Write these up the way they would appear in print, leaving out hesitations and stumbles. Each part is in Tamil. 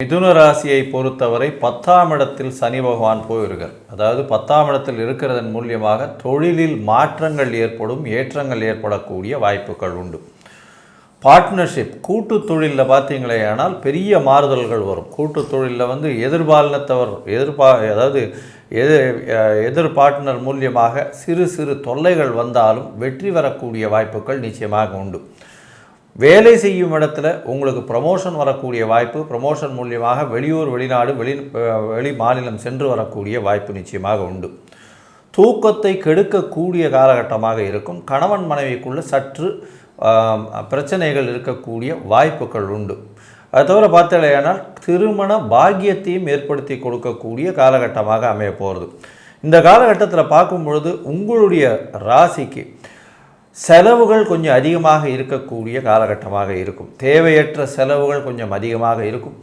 மிதுன ராசியை பொறுத்தவரை 10ஆம் இடத்தில் சனி பகவான் போயிருக்கார். அதாவது 10ஆம் இடத்தில் இருக்கிறதன் மூலியமாக தொழிலில் மாற்றங்கள் ஏற்படும், ஏற்றங்கள் ஏற்படக்கூடிய வாய்ப்புகள் உண்டு. பார்ட்னர்ஷிப் கூட்டு தொழிலில் பார்த்தீங்களே ஆனால் பெரிய மாறுதல்கள் வரும். கூட்டு தொழிலில் எதிர்பாலினத்தவர் அதாவது எதிர் பார்ட்னர் மூலியமாக சிறு சிறு தொல்லைகள் வந்தாலும் வெற்றி வரக்கூடிய வாய்ப்புகள் நிச்சயமாக உண்டு. வேலை செய்யும் இடத்துல உங்களுக்கு ப்ரமோஷன் வரக்கூடிய வாய்ப்பு, ப்ரமோஷன் மூலியமாக வெளியூர் வெளிநாடு வெளி மாநிலம் சென்று வரக்கூடிய வாய்ப்பு நிச்சயமாக உண்டு. தூக்கத்தை கெடுக்கக்கூடிய காலகட்டமாக இருக்கும். கணவன் மனைவிக்குள்ள சற்று பிரச்சனைகள் இருக்கக்கூடிய வாய்ப்புகள் உண்டு. அது தவிர பார்த்தாலேயானால் திருமண பாக்கியத்தையும் ஏற்படுத்தி கொடுக்கக்கூடிய காலகட்டமாக அமைய போகிறது. இந்த காலகட்டத்தில் பார்க்கும் பொழுது உங்களுடைய ராசிக்கு செலவுகள் கொஞ்சம் அதிகமாக இருக்கக்கூடிய காலகட்டமாக இருக்கும். தேவையற்ற செலவுகள் கொஞ்சம் அதிகமாக இருக்கும்.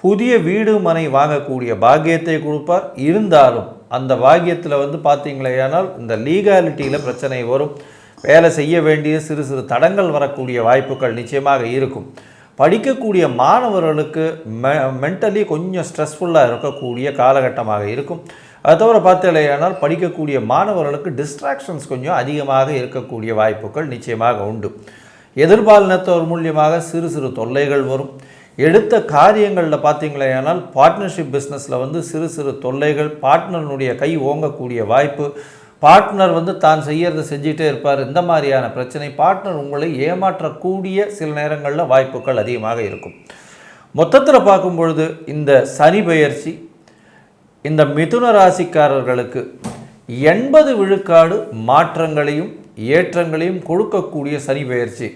புதிய வீடு மனை வாங்கக்கூடிய பாக்கியத்தை கொடுப்பார். இருந்தாலும் அந்த பாக்கியத்தில் பார்த்தீங்களேயானால் இந்த லீகாலிட்டியில் பிரச்சனை வரும். வேலை செய்ய வேண்டிய சிறு சிறு தடங்கள் வரக்கூடிய வாய்ப்புகள் நிச்சயமாக இருக்கும். படிக்கக்கூடிய மாணவர்களுக்கு மென்டலி கொஞ்சம் ஸ்ட்ரெஸ்ஃபுல்லாக இருக்கக்கூடிய காலகட்டமாக இருக்கும். அது தவிர பார்த்தாலேயானால் படிக்கக்கூடிய மாணவர்களுக்கு டிஸ்ட்ராக்ஷன்ஸ் கொஞ்சம் அதிகமாக இருக்கக்கூடிய வாய்ப்புகள் நிச்சயமாக உண்டு. எதிர்பாலினத்தவர் மூலியமாக சிறு சிறு தொல்லைகள் வரும். எடுத்த காரியங்களில் பார்த்தீங்களேயானால் பார்ட்னர்ஷிப் பிஸ்னஸில் சிறு சிறு தொல்லைகள், பார்ட்னருடைய கை ஓங்கக்கூடிய வாய்ப்பு, பார்ட்னர் தான் செய்யறதை செஞ்சுட்டே இருப்பார். இந்த மாதிரியான பிரச்சனை, பார்ட்னர் உங்களை ஏமாற்றக்கூடிய சில நேரங்களில் வாய்ப்புகள் அதிகமாக இருக்கும். மொத்தத்தில் பார்க்கும் பொழுது இந்த சனி பெயர்ச்சி இந்த மிதுன ராசிக்காரர்களுக்கு 80 விழுக்காடு மாற்றங்களையும் ஏற்றங்களையும் கொடுக்கக்கூடிய சனி பெயர்ச்சி.